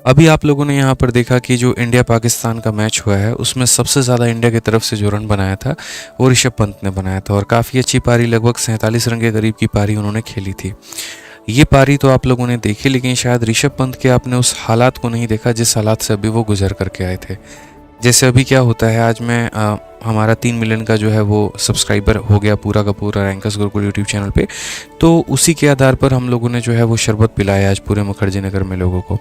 अभी आप लोगों ने यहाँ पर देखा कि जो इंडिया पाकिस्तान का मैच हुआ है उसमें सबसे ज़्यादा इंडिया की तरफ से जो रन बनाया था वो ऋषभ पंत ने बनाया था और काफ़ी अच्छी पारी, लगभग 47 रन के करीब की पारी उन्होंने खेली थी। ये पारी तो आप लोगों ने देखी, लेकिन शायद ऋषभ पंत के आपने उस हालात को नहीं देखा जिस हालात से अभी वो गुजर करके आए थे। जैसे अभी क्या होता है, आज मैं हमारा 3 मिलियन का जो है वो सब्सक्राइबर हो गया पूरा का पूरा रैंकर्स गुरुकुल यूट्यूब चैनल पे। तो उसी के आधार पर हम लोगों ने जो है वो शरबत पिलाया आज पूरे मुखर्जी नगर में लोगों को।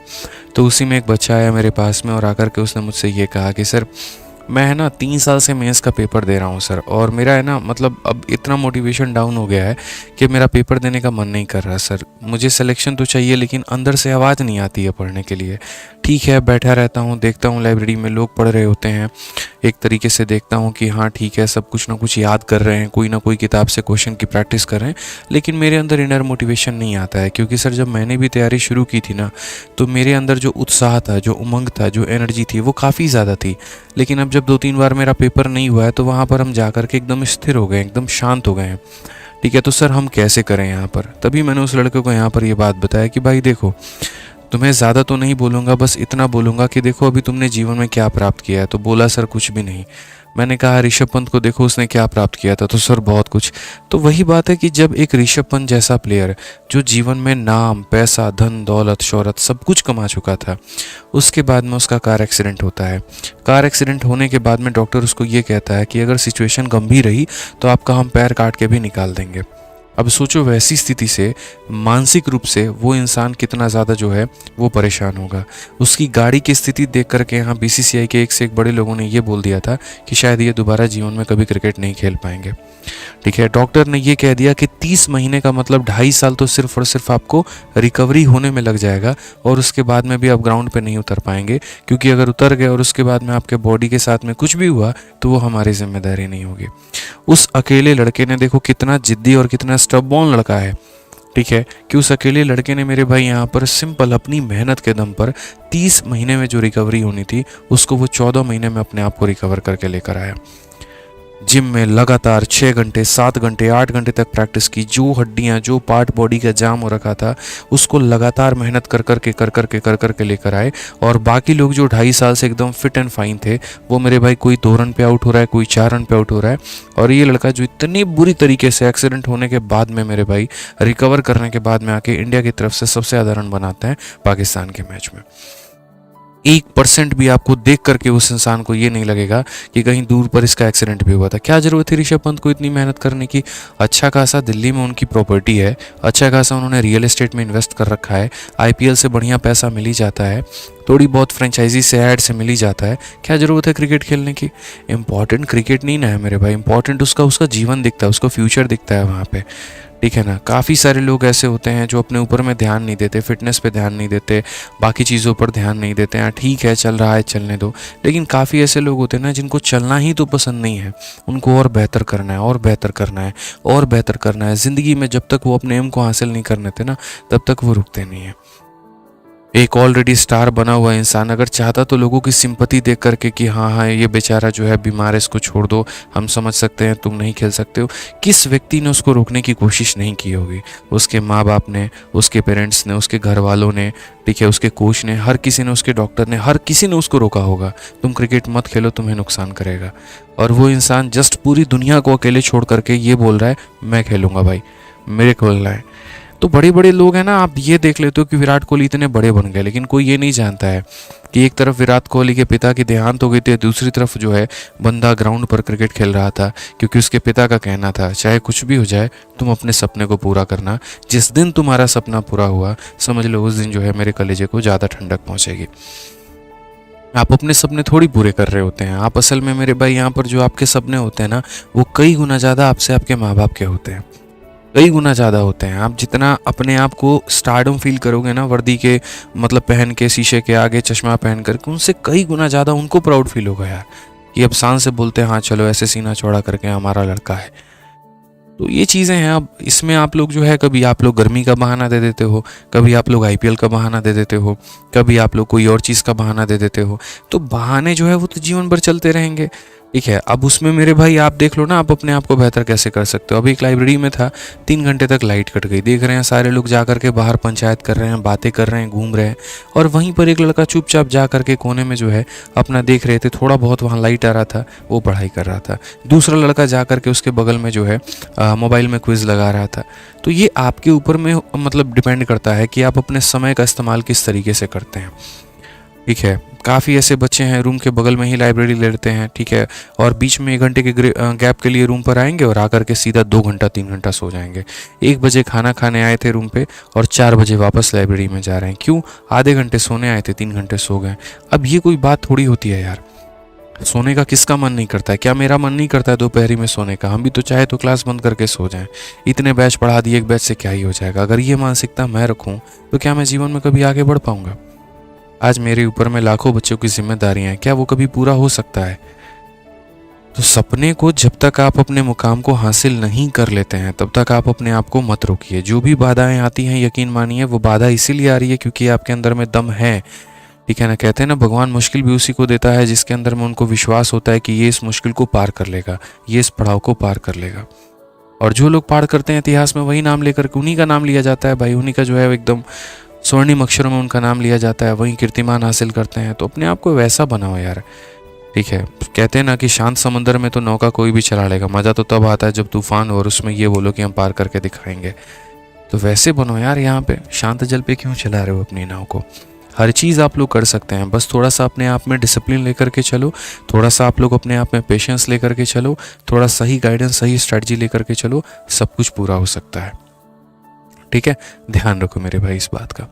तो उसी में एक बच्चा आया मेरे पास में और आकर के उसने मुझसे ये कहा कि सर, मैं है ना 3 साल से मेंस का पेपर दे रहा हूँ सर, और मेरा है ना मतलब अब इतना मोटिवेशन डाउन हो गया है कि मेरा पेपर देने का मन नहीं कर रहा सर। मुझे सिलेक्शन तो चाहिए लेकिन अंदर से आवाज़ नहीं आती है पढ़ने के लिए। ठीक है, बैठा रहता हूँ, देखता हूँ लाइब्रेरी में लोग पढ़ रहे होते हैं, एक तरीके से देखता हूँ कि हाँ ठीक है, सब कुछ ना कुछ याद कर रहे हैं, कोई ना कोई किताब से क्वेश्चन की प्रैक्टिस कर रहे हैं, लेकिन मेरे अंदर इनर मोटिवेशन नहीं आता है। क्योंकि सर जब मैंने भी तैयारी शुरू की थी ना, तो मेरे अंदर जो उत्साह था, जो उमंग था, जो एनर्जी थी वो काफ़ी ज़्यादा थी। लेकिन अब जब 2-3 बार मेरा पेपर नहीं हुआ है तो वहाँ पर हम जा कर के एकदम स्थिर हो गए, एकदम शांत हो गए हैं। ठीक है, तो सर हम कैसे करें यहाँ पर? तभी मैंने उस लड़के को यहाँ पर ये बात बताया कि भाई देखो, तुम्हें ज़्यादा तो नहीं बोलूँगा, बस इतना बोलूँगा कि देखो अभी तुमने जीवन में क्या प्राप्त किया है। तो बोला सर कुछ भी नहीं। मैंने कहा ऋषभ पंत को देखो उसने क्या प्राप्त किया था। तो सर बहुत कुछ। तो वही बात है कि जब एक ऋषभ पंत जैसा प्लेयर जो जीवन में नाम, पैसा, धन, दौलत, शोहरत सब कुछ कमा चुका था, उसके बाद में उसका कार एक्सीडेंट होता है। कार एक्सीडेंट होने के बाद में डॉक्टर उसको ये कहता है कि अगर सिचुएशन गंभीर रही तो आपका हम पैर काट के भी निकाल देंगे। अब सोचो वैसी स्थिति से मानसिक रूप से वो इंसान कितना ज़्यादा जो है वो परेशान होगा। उसकी गाड़ी की स्थिति देख करके यहाँ बीसीसीआई के एक से एक बड़े लोगों ने ये बोल दिया था कि शायद ये दोबारा जीवन में कभी क्रिकेट नहीं खेल पाएंगे। ठीक है, डॉक्टर ने ये कह दिया कि 30 महीने का मतलब 2.5 साल तो सिर्फ और सिर्फ आपको रिकवरी होने में लग जाएगा, और उसके बाद में भी आप ग्राउंड पे नहीं उतर पाएंगे। क्योंकि अगर उतर गए और उसके बाद में आपके बॉडी के साथ में कुछ भी हुआ तो वो हमारी जिम्मेदारी नहीं होगी। उस अकेले लड़के ने, देखो कितना जिद्दी और कितना स्टबॉर्न लड़का है, ठीक है, कि उस अकेले लड़के ने मेरे भाई यहाँ पर सिंपल अपनी मेहनत के दम पर 30 महीने में जो रिकवरी होनी थी उसको वो 14 महीने में अपने आप को रिकवर करके लेकर आया। जिम में लगातार 6 घंटे, 7 घंटे, 8 घंटे तक प्रैक्टिस की। जो हड्डियां, जो पार्ट बॉडी का जाम हो रखा था उसको लगातार मेहनत कर कर के लेकर आए। और बाकी लोग जो 2.5 साल से एकदम फिट एंड फाइन थे, वो मेरे भाई कोई 2 रन पे आउट हो रहा है, कोई 4 रन पे आउट हो रहा है। और ये लड़का जो इतनी बुरी तरीके से एक्सीडेंट होने के बाद में मेरे भाई रिकवर करने के बाद में आके इंडिया की तरफ से सबसे ज़्यादा रन बनाते हैं पाकिस्तान के मैच में। 1% भी आपको देख करके उस इंसान को ये नहीं लगेगा कि कहीं दूर पर इसका एक्सीडेंट भी हुआ था। क्या जरूरत थी ऋषभ पंत को इतनी मेहनत करने की? अच्छा खासा दिल्ली में उनकी प्रॉपर्टी है, अच्छा खासा उन्होंने रियल एस्टेट में इन्वेस्ट कर रखा है, आईपीएल से बढ़िया पैसा मिल ही जाता है, थोड़ी बहुत फ्रेंचाइजी से ऐड से मिल ही जाता है। क्या ज़रूरत है क्रिकेट खेलने की? इंपॉर्टेंट क्रिकेट नहीं ना है मेरे भाई, इंपॉर्टेंट उसका जीवन दिखता है, उसका फ्यूचर दिखता है वहाँ पे। ठीक है ना। काफ़ी सारे लोग ऐसे होते हैं जो अपने ऊपर में ध्यान नहीं देते, फिटनेस पे ध्यान नहीं देते, बाकी चीज़ों पर ध्यान नहीं देते हैं। ठीक है, चल रहा है, चलने दो। लेकिन काफ़ी ऐसे लोग होते हैं ना जिनको चलना ही तो पसंद नहीं है, उनको और बेहतर करना है, और बेहतर करना है, और बेहतर करना है ज़िंदगी में। जब तक वो अपने एम को हासिल नहीं कर लेते ना, तब तक वो रुकते नहीं है। एक ऑलरेडी स्टार बना हुआ इंसान अगर चाहता तो लोगों की सिंपैथी देख करके कि हाँ हाँ ये बेचारा जो है बीमार है, इसको छोड़ दो, हम समझ सकते हैं, तुम नहीं खेल सकते हो। किस व्यक्ति ने उसको रोकने की कोशिश नहीं की होगी? उसके माँ बाप ने, उसके पेरेंट्स ने, उसके घर वालों ने, ठीक है, उसके कोच ने, हर किसी ने, उसके डॉक्टर ने, हर किसी ने उसको रोका होगा, तुम क्रिकेट मत खेलो, तुम्हें नुकसान करेगा। और वो इंसान जस्ट पूरी दुनिया को अकेले छोड़ करके ये बोल रहा है मैं खेलूँगा भाई, मेरे खेलना है। तो बड़े बड़े लोग हैं ना, आप ये देख लेते हो कि विराट कोहली इतने बड़े बन गए, लेकिन कोई ये नहीं जानता है कि एक तरफ विराट कोहली के पिता की देहांत हो गई थी, दूसरी तरफ जो है बंदा ग्राउंड पर क्रिकेट खेल रहा था क्योंकि उसके पिता का कहना था चाहे कुछ भी हो जाए तुम अपने सपने को पूरा करना। जिस दिन तुम्हारा सपना पूरा हुआ समझ लो उस दिन जो है मेरे कलेजे को ज़्यादा ठंडक पहुँचेगी। आप अपने सपने थोड़ी पूरे कर रहे होते हैं, आप असल में मेरे भाई यहाँ पर जो आपके सपने होते हैं ना, वो कई गुना ज़्यादा आपसे आपके माँ बाप के होते हैं, कई गुना ज़्यादा होते हैं। आप जितना अपने आप को स्टारडम फील करोगे ना, वर्दी के मतलब पहन के, शीशे के आगे चश्मा पहन कर, उनसे कई गुना ज़्यादा उनको प्राउड फील होगा यार, कि अब शान से बोलते हैं हाँ चलो ऐसे सीना चौड़ा करके हमारा लड़का है। तो ये चीज़ें हैं। अब इसमें आप लोग जो है, कभी आप लोग गर्मी का बहाना दे देते हो, कभी आप लोग आईपीएल का बहाना दे देते हो, कभी आप लोग कोई और चीज़ का बहाना दे देते हो। तो बहाने जो है वो तो जीवन भर चलते रहेंगे। ठीक है। अब उसमें मेरे भाई आप देख लो ना, आप अपने आप को बेहतर कैसे कर सकते हो। अभी एक लाइब्रेरी में था, 3 घंटे तक लाइट कट गई, देख रहे हैं सारे लोग जा करके बाहर पंचायत कर रहे हैं, बातें कर रहे हैं, घूम रहे हैं, और वहीं पर एक लड़का चुपचाप जा करके कोने में जो है अपना देख रहे थे, थोड़ा बहुत वहाँ लाइट आ रहा था, वो पढ़ाई कर रहा था। दूसरा लड़का जा करके उसके बगल में जो है मोबाइल में क्विज लगा रहा था। तो ये आपके ऊपर में मतलब डिपेंड करता है कि आप अपने समय का इस्तेमाल किस तरीके से करते हैं। ठीक है। काफ़ी ऐसे बच्चे हैं रूम के बगल में ही लाइब्रेरी ले लेते हैं, ठीक है, और बीच में 1 घंटे के गैप के लिए रूम पर आएंगे और आकर के सीधा 2 घंटा 3 घंटा सो जाएंगे। 1 बजे खाना खाने आए थे रूम पे और 4 बजे वापस लाइब्रेरी में जा रहे हैं। क्यों? आधे घंटे सोने आए थे, 3 घंटे सो गए। अब ये कोई बात थोड़ी होती है यार। सोने का किसका मन नहीं करता है? क्या मेरा मन नहीं करता है दोपहरी में सोने का? हम भी तो चाहे तो क्लास बंद करके सो जाएं। इतने बैच पढ़ा दिए, एक बैच से क्या ही हो जाएगा? अगर ये मानसिकता मैं रखूं तो क्या मैं जीवन में कभी आगे बढ़ पाऊंगा? आज मेरे ऊपर में लाखों बच्चों की जिम्मेदारियां हैं, क्या वो कभी पूरा हो सकता है? तो सपने को जब तक आप अपने मुकाम को हासिल नहीं कर लेते हैं तब तक आप अपने आप को मत रोकिए। जो भी बाधाएं आती हैं, यकीन मानिए वो बाधा इसीलिए आ रही है क्योंकि आपके अंदर में दम है। ठीक है ना? कहते हैं ना, भगवान मुश्किल भी उसी को देता है जिसके अंदर में उनको विश्वास होता है कि ये इस मुश्किल को पार कर लेगा, ये इस पड़ाव को पार कर लेगा। और जो लोग पार करते हैं इतिहास में, वही नाम लेकर, उन्हीं का नाम लिया जाता है भाई, उन्हीं का जो है एकदम स्वर्णिम अक्षरों में उनका नाम लिया जाता है, वही कीर्तिमान हासिल करते हैं। तो अपने आप को वैसा बनाओ यार। ठीक है। कहते हैं ना कि शांत समंदर में तो नौका कोई भी चला लेगा, मज़ा तो तब आता है जब तूफान हो और उसमें ये बोलो कि हम पार करके दिखाएंगे। तो वैसे बनो यार। यहाँ पे शांत जल पे क्यों चला रहे हो अपनी नाव को? हर चीज़ आप लोग कर सकते हैं, बस थोड़ा सा अपने आप में डिसिप्लिन लेकर के चलो, थोड़ा सा आप लोग अपने आप में पेशेंस लेकर के चलो, थोड़ा सही गाइडेंस, सही स्ट्रेटजी लेकर के चलो, सब कुछ पूरा हो सकता है। ठीक है। ध्यान रखो मेरे भाई इस बात का।